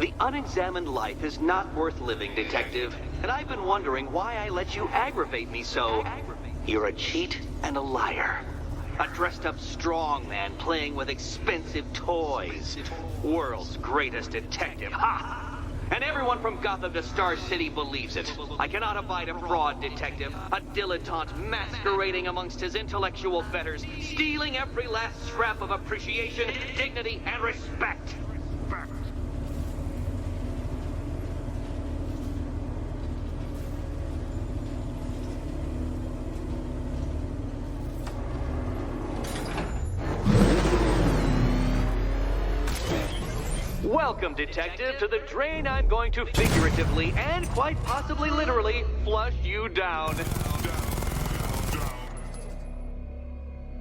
The unexamined life is not worth living, Detective. And I've been wondering why I let you aggravate me so. You're a cheat and a liar. A dressed-up strongman playing with expensive toys. World's greatest detective, ha! And everyone from Gotham to Star City believes it. I cannot abide a fraud detective, a dilettante masquerading amongst his intellectual betters, stealing every last scrap of appreciation, dignity, and respect. Welcome, Detective, to the drain I'm going to figuratively and quite possibly literally flush you down.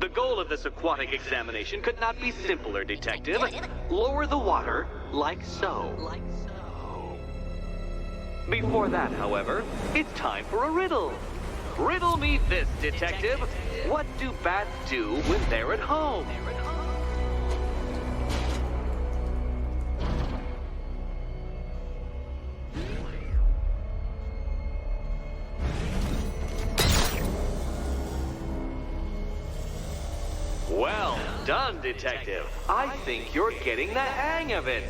The goal of this aquatic examination could not be simpler, Detective. Lower the water, like so. Before that, however, it's time for a riddle. Riddle me this, Detective. What do bats do when they're at home? Well done, Detective. I think you're getting the hang of it.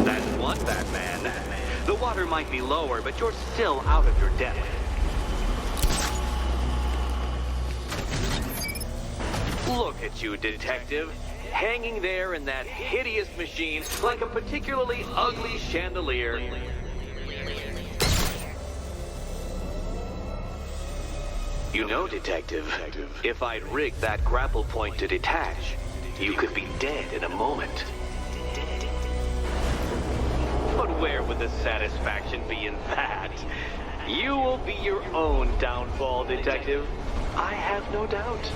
That's one, Batman. The water might be lower, but you're still out of your depth. Look at you, Detective, hanging there in that hideous machine like a particularly ugly chandelier. You know, Detective, if I'd rigged that grapple point to detach, you could be dead in a moment. But where would the satisfaction be in that? You will be your own downfall, Detective. I have no doubt.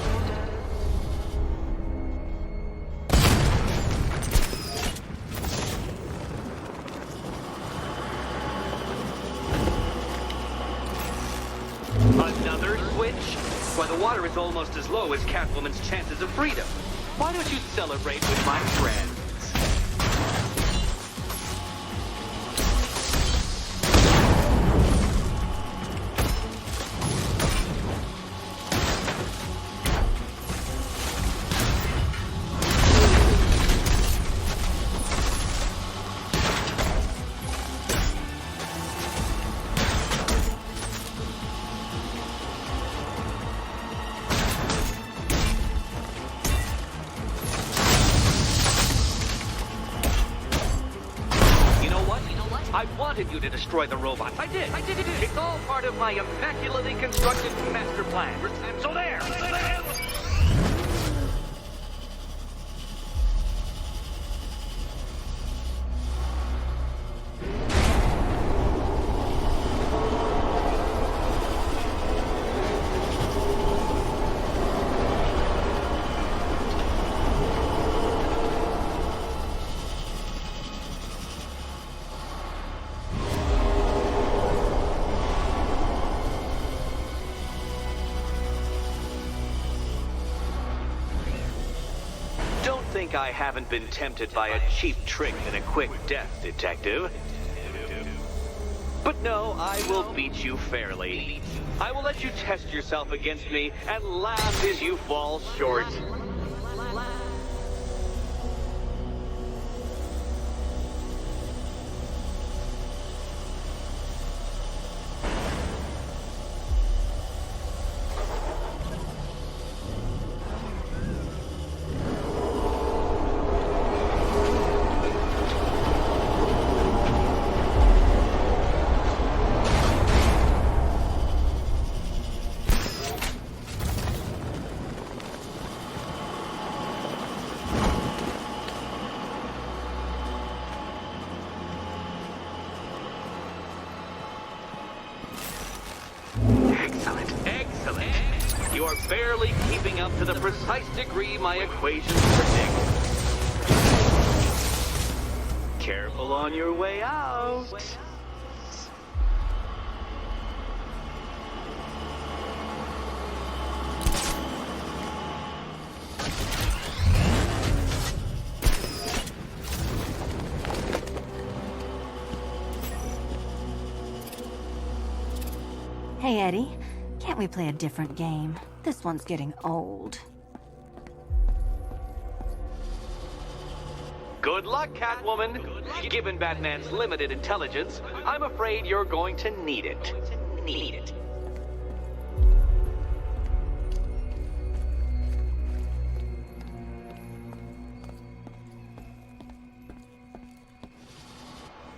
Another switch? Why, the water is almost as low as Catwoman's chances of freedom. Why don't you celebrate with my friends? I wanted you to destroy the robots. I did. It's all part of my immaculately constructed master plan. So there. Think I haven't been tempted by a cheap trick and a quick death, Detective. But no, I will beat you fairly. I will let you test yourself against me and laugh as you fall short. Excellent. You are barely keeping up to the precise degree my equations predict. Careful on your way out. Hey, Eddie. Can't we play a different game? This one's getting old. Good luck, Catwoman. Given Batman's limited intelligence, I'm afraid you're going to need it.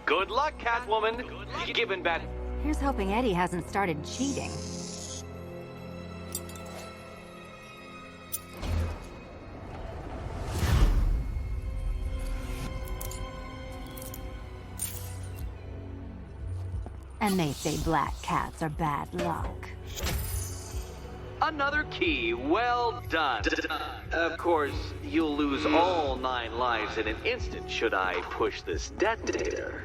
Good luck, Catwoman. Given Bat... Here's hoping Eddie hasn't started cheating. And they say black cats are bad luck. Another key. Well done. Of course, you'll lose all 9 lives in an instant should I push this detonator.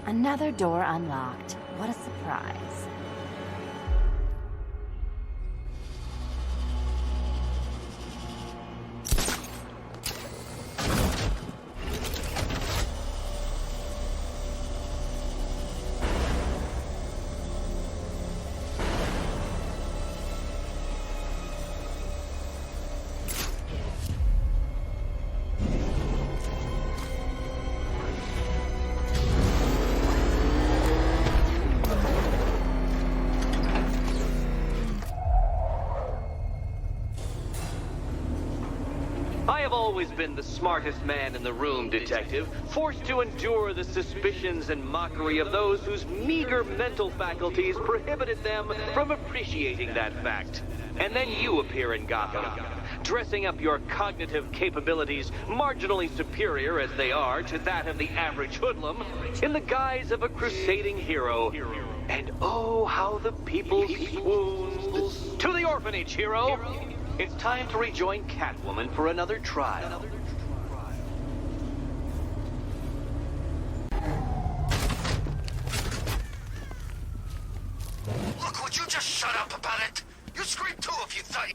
Another door unlocked. What a surprise. I have always been the smartest man in the room, Detective, forced to endure the suspicions and mockery of those whose meager mental faculties prohibited them from appreciating that fact. And then you appear in Gotham, dressing up your cognitive capabilities marginally superior as they are to that of the average hoodlum, in the guise of a crusading hero. And oh, how the people swoon. To the orphanage, hero! It's time to rejoin Catwoman for another trial. Look, would you just shut up about it? You scream too if you thought...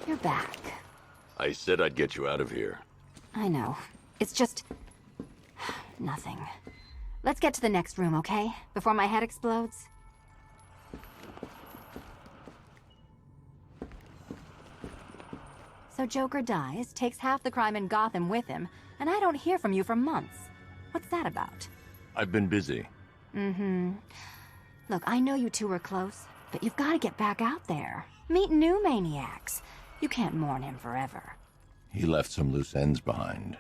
You're back. I said I'd get you out of here. I know. It's just... nothing. Let's get to the next room, okay? Before my head explodes. So Joker dies, takes half the crime in Gotham with him, and I don't hear from you for months. What's that about? I've been busy. Look, I know you two were close, but you've got to get back out there. Meet new maniacs. You can't mourn him forever. He left some loose ends behind.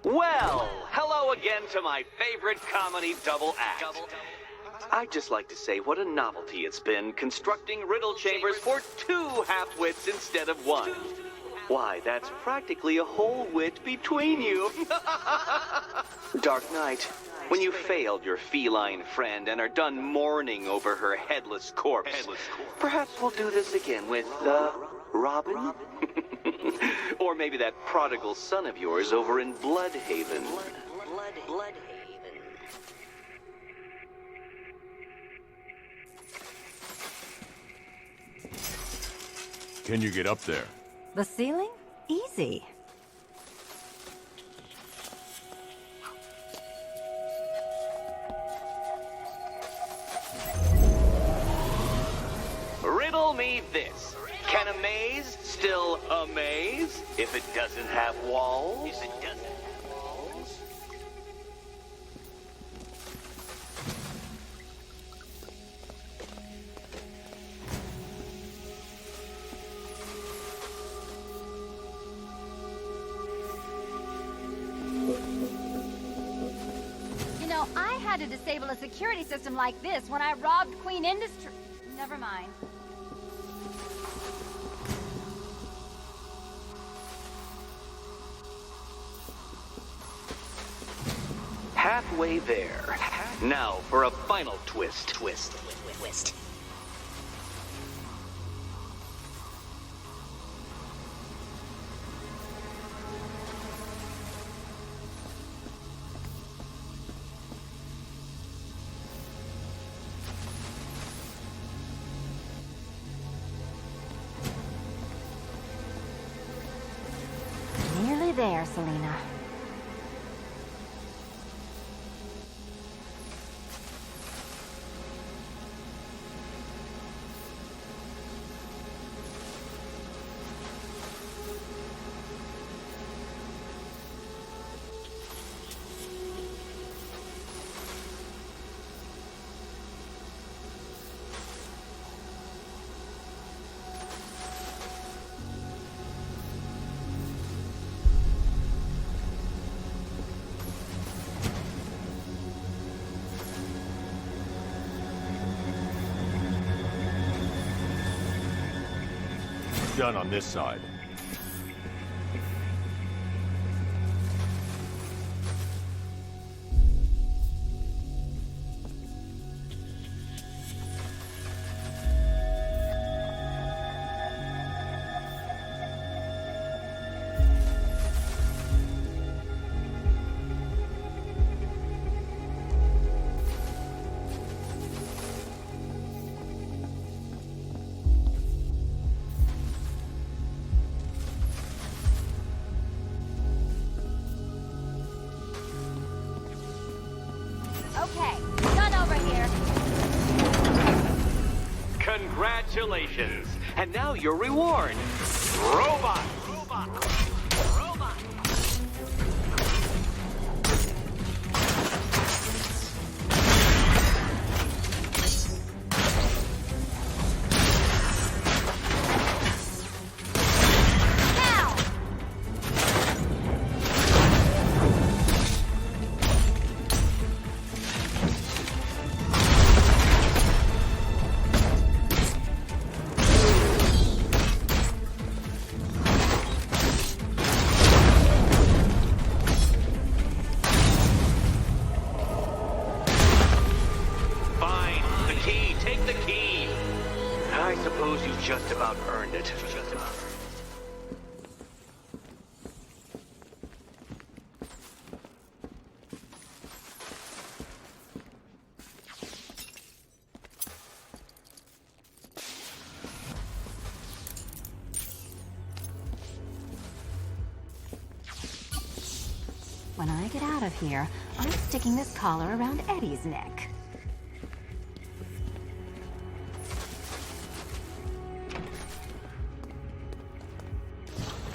Well, hello again to my favorite comedy double act. I'd just like to say what a novelty it's been constructing riddle chambers for 2 half-wits instead of 1. Why, that's practically a whole wit between you. Dark Knight, when you failed your feline friend and are done mourning over her headless corpse, perhaps we'll do this again with, Robin? Or maybe that prodigal son of yours over in Bloodhaven. Bloodhaven. Can you get up there? The ceiling? Easy. Riddle me this. Can a maze still amaze if it doesn't have walls? to disable a security system like this when I robbed Queen Industry. Never mind. Halfway there. Now for a final twist. Twist. Nearly there, Selena. Done on this side. Okay, done over here. Congratulations. And now your reward. Robot. I suppose you just about earned it. When I get out of here, I'm sticking this collar around Eddie's neck.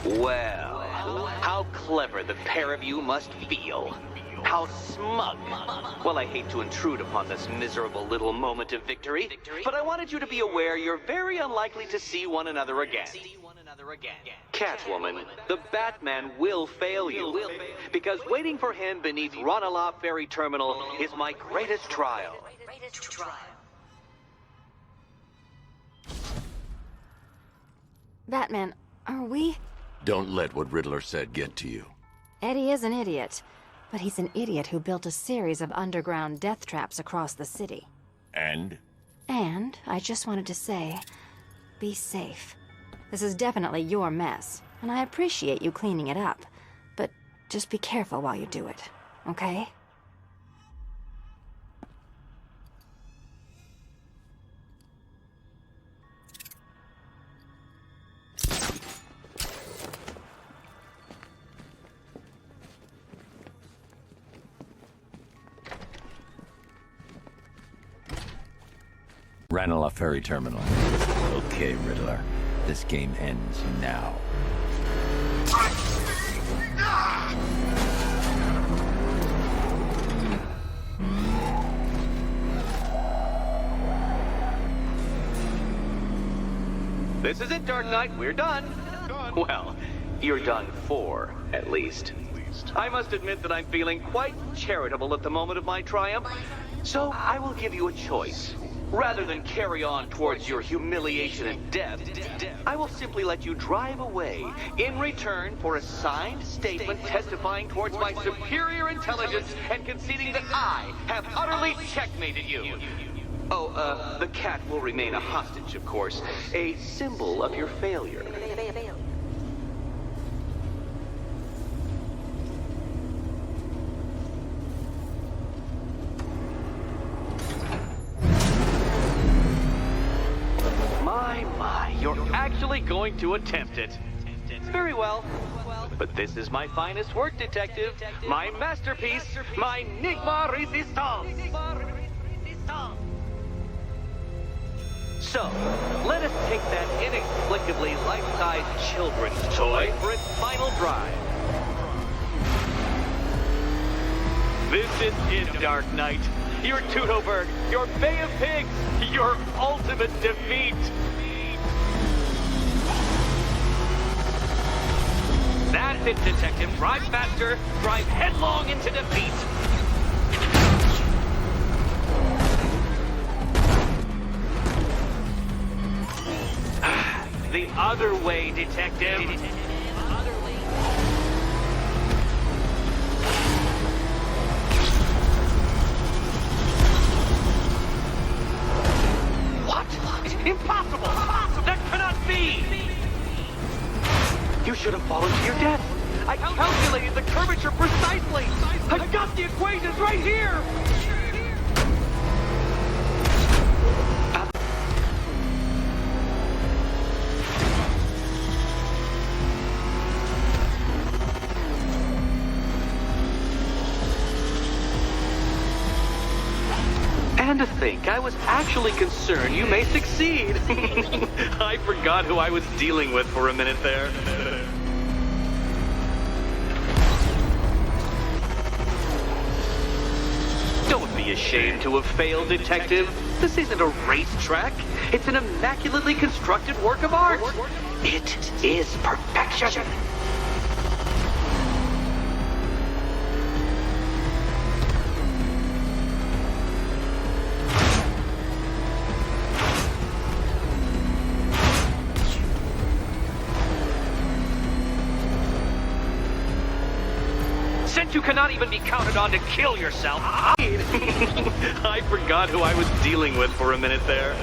Well, how clever the pair of you must feel. How smug. Well, I hate to intrude upon this miserable little moment of victory, but I wanted you to be aware you're very unlikely to see one another again. Catwoman, the Batman will fail you, because waiting for him beneath Ranelagh Ferry Terminal is my greatest trial. Batman, are we? Don't let what Riddler said get to you. Eddie is an idiot, but he's an idiot who built a series of underground death traps across the city. And? And I just wanted to say, be safe. This is definitely your mess, and I appreciate you cleaning it up, but just be careful while you do it, okay? Ranelagh Ferry Terminal. Okay, Riddler. This game ends now. This is it, Dark Knight. We're done. Well, you're done for, at least. I must admit that I'm feeling quite charitable at the moment of my triumph. So I will give you a choice. Rather than carry on towards your humiliation and death, I will simply let you drive away in return for a signed statement testifying towards my superior intelligence and conceding that I have utterly checkmated you. Oh, the cat will remain a hostage, of course, a symbol of your failure. My, you're actually going to attempt it. Very well. But this is my finest work, Detective. My masterpiece, my Enigma Resistance. So, let us take that inexplicably life-size children's toy for its final drive. This is it, Dark Knight. Your Tutoberg, your Bay of Pigs, your ultimate defeat. That's it, Detective. Drive faster, drive headlong into defeat. The other way, Detective. What? Impossible! That cannot be! You should have fallen to your death. I calculated the curvature precisely. I've got the equations right here. And to think, I was actually concerned you may succeed. I forgot who I was dealing with for a minute there. Don't be ashamed to have failed, Detective. This isn't a racetrack. It's an immaculately constructed work of art. It is perfection. You cannot even be counted on to kill yourself. I forgot who I was dealing with for a minute there.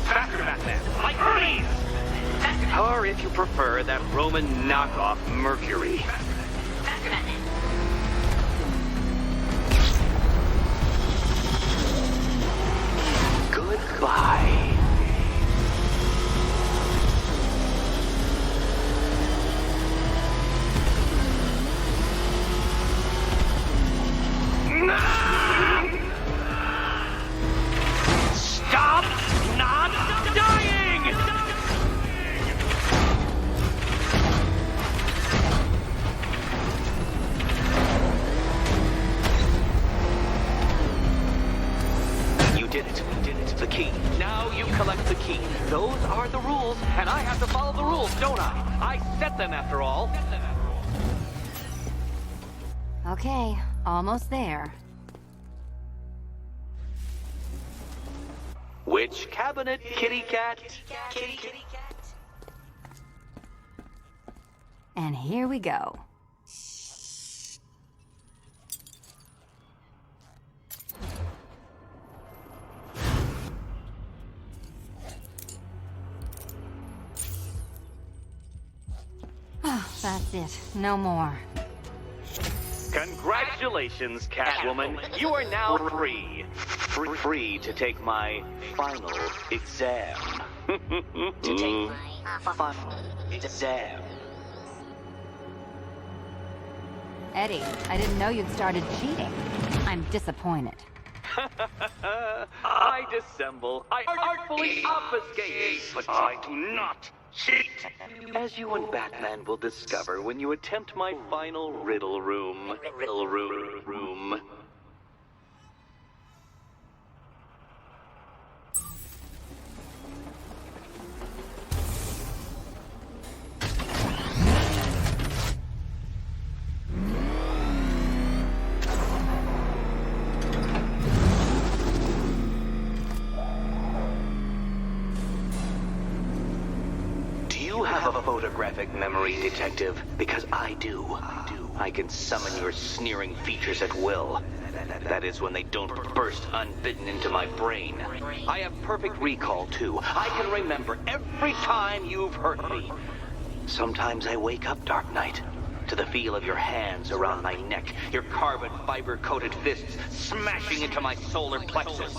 Faster, Batman. Like freeze! Or if you prefer, that Roman knockoff Mercury. Faster, Batman. Goodbye. Stop not dying! You did it. The key. Now you collect the key. Those are the rules, and I have to follow the rules, don't I? I set them after all. Okay, almost there. Which cabinet, kitty cat? Kitty cat. And here we go. That's it. No more. Congratulations, Catwoman. You are now free. Free to take my final exam. To take my final exam. Eddie, I didn't know you'd started cheating. I'm disappointed. I dissemble. I artfully obfuscate. But I do not cheat. As you and Batman will discover when you attempt my final riddle room. Riddle room. photographic memory, Detective, because I do. I can summon your sneering features at will. That is when they don't burst unbidden into my brain. I have perfect recall, too. I can remember every time you've hurt me. Sometimes I wake up, Dark Knight, to the feel of your hands around my neck, your carbon fiber-coated fists smashing into my solar plexus.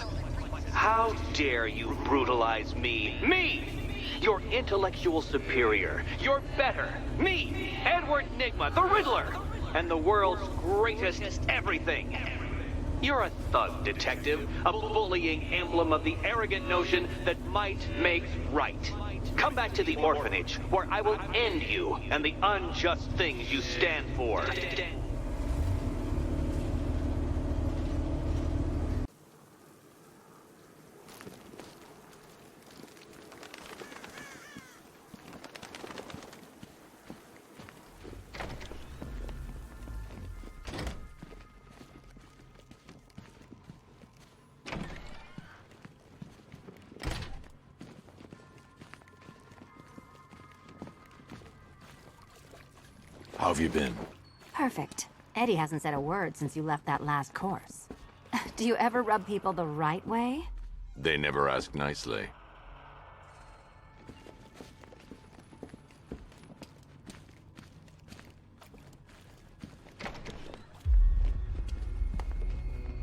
How dare you brutalize me? Me! Your intellectual superior. Your better. Me, Edward Nygma, the Riddler, and the world's greatest everything. You're a thug, Detective, a bullying emblem of the arrogant notion that might makes right. Come back to the orphanage, where I will end you and the unjust things you stand for. How have you been? Perfect. Eddie hasn't said a word since you left that last course. Do you ever rub people the right way? They never ask nicely.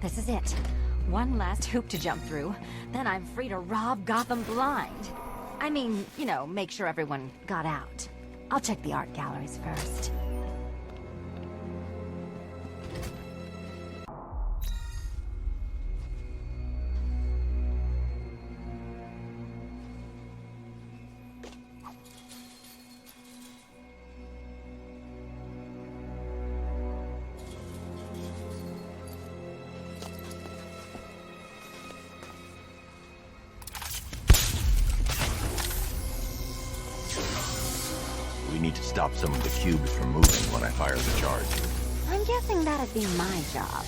This is it. One last hoop to jump through, then I'm free to rob Gotham blind. I mean, you know, make sure everyone got out. I'll check the art galleries first. We need to stop some of the cubes from moving when I fire the charge. I'm guessing that'd be my job.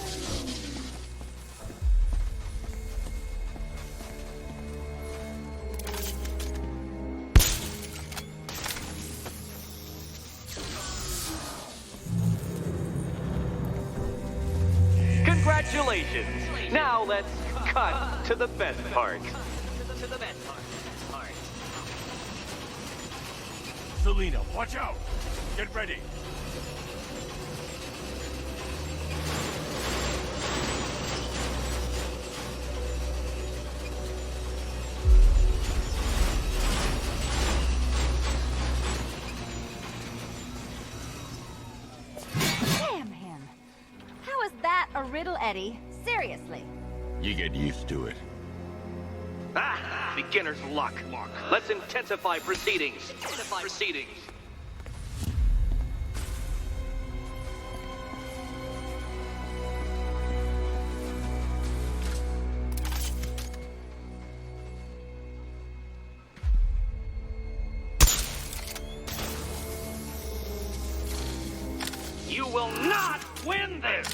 Congratulations! Now let's cut to the best part. Selina, watch out! Get ready! Damn him! How is that a riddle, Eddie? Seriously. You get used to it. Ah! Beginner's luck. Let's intensify proceedings. You will not win this!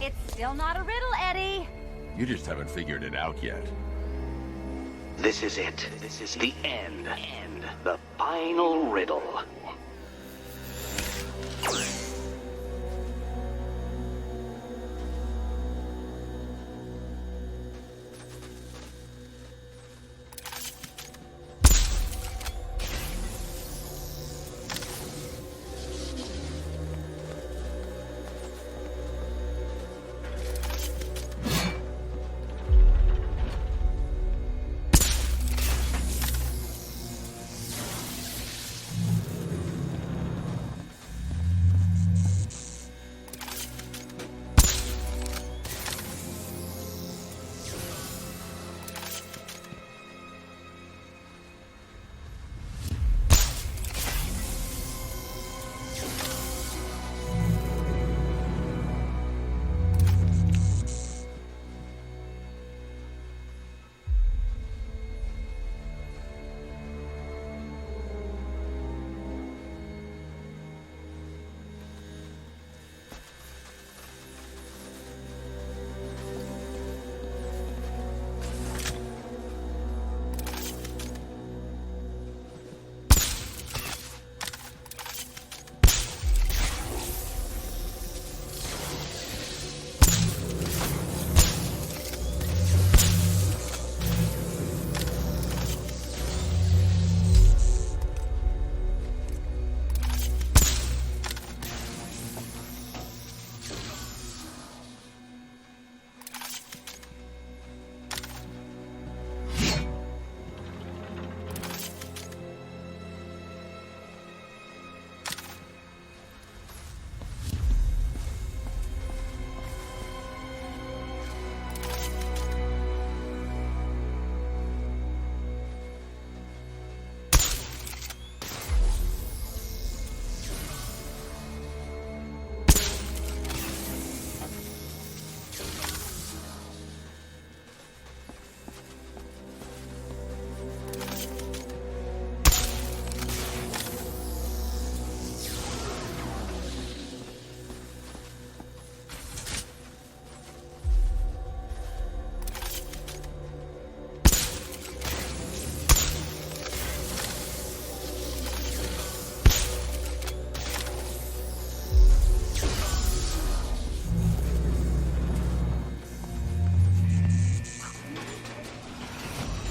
It's still not a riddle, Eddie. You just haven't figured it out yet. This is it. This is the end. The final riddle.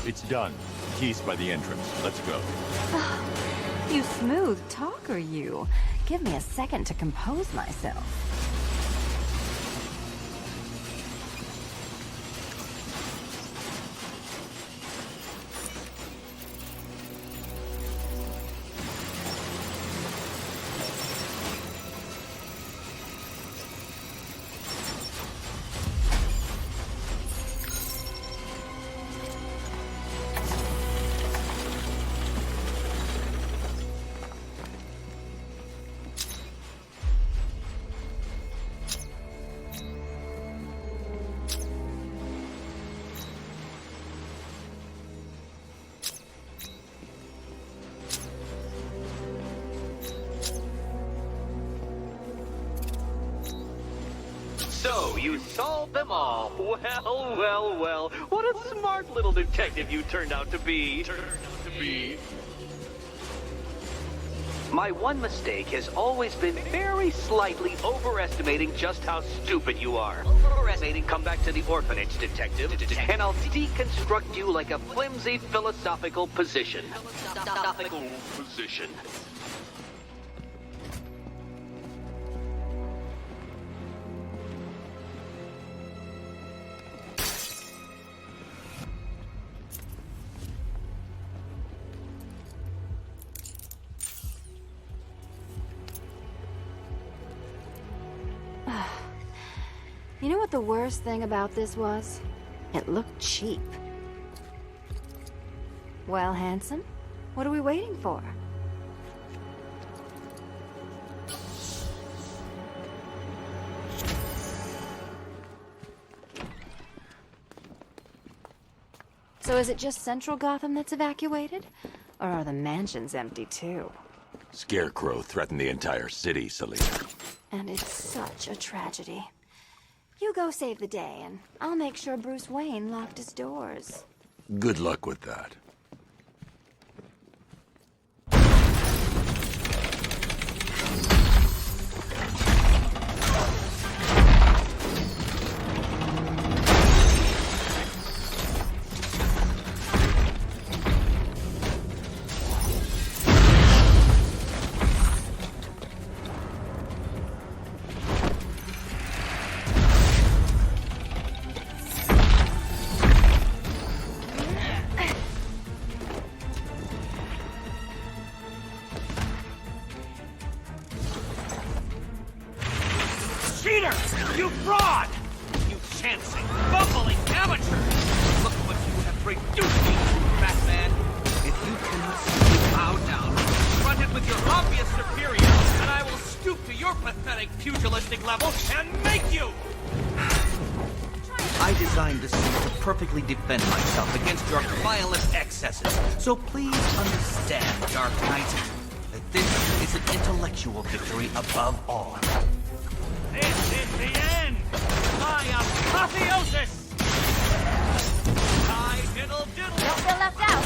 It's done. Keys by the entrance. Let's go. You smooth talker, you. Give me a second to compose myself. So, you solved them all. Well, well, well. What a smart little detective you turned out to be. My one mistake has always been very slightly overestimating just how stupid you are. Come back to the orphanage, detective, and I'll deconstruct you like a flimsy philosophical position. You know what the worst thing about this was? It looked cheap. Well, handsome, what are we waiting for? So is it just Central Gotham that's evacuated? Or are the mansions empty too? Scarecrow threatened the entire city, Selina. And it's such a tragedy. You go save the day, and I'll make sure Bruce Wayne locked his doors. Good luck with that. Cheater! You fraud! You chancing, bumbling amateur! Look what you have reduced me to, Batman! If you cannot simply bow down, confront it with your obvious superior, and I will stoop to your pathetic pugilistic level and make you! I designed this suit to perfectly defend myself against your violent excesses. So please understand, Dark Knight, that this is an intellectual victory above all. This is the end! My apotheosis! I diddle diddle! Don't feel left out!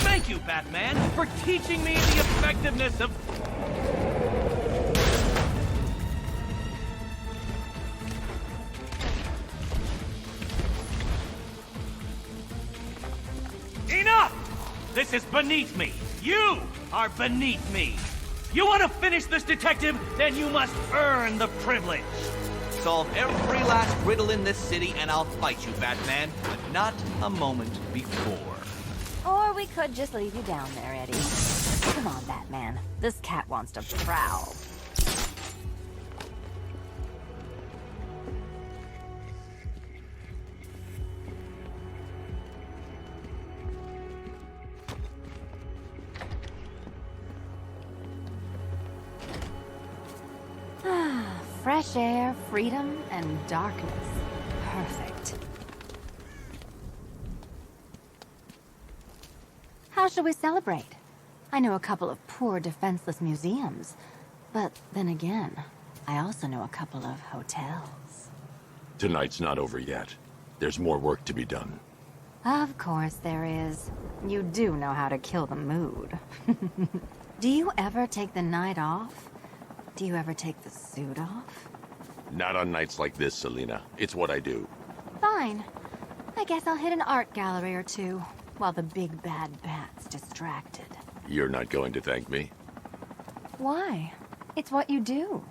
Thank you, Batman, for teaching me the effectiveness of... Enough! This is beneath me. You are beneath me. You want to finish this, detective? Then you must earn the privilege. Solve every last riddle in this city and I'll fight you, Batman, but not a moment before. Or we could just leave you down there, Eddie. Come on, Batman. This cat wants to prowl. Fresh air, freedom, and darkness. Perfect. How shall we celebrate? I know a couple of poor, defenseless museums. But then again, I also know a couple of hotels. Tonight's not over yet. There's more work to be done. Of course there is. You do know how to kill the mood. Do you ever take the night off? Do you ever take the suit off? Not on nights like this, Selina. It's what I do. Fine. I guess I'll hit an art gallery or two, while the big bad bat's distracted. You're not going to thank me? Why? It's what you do.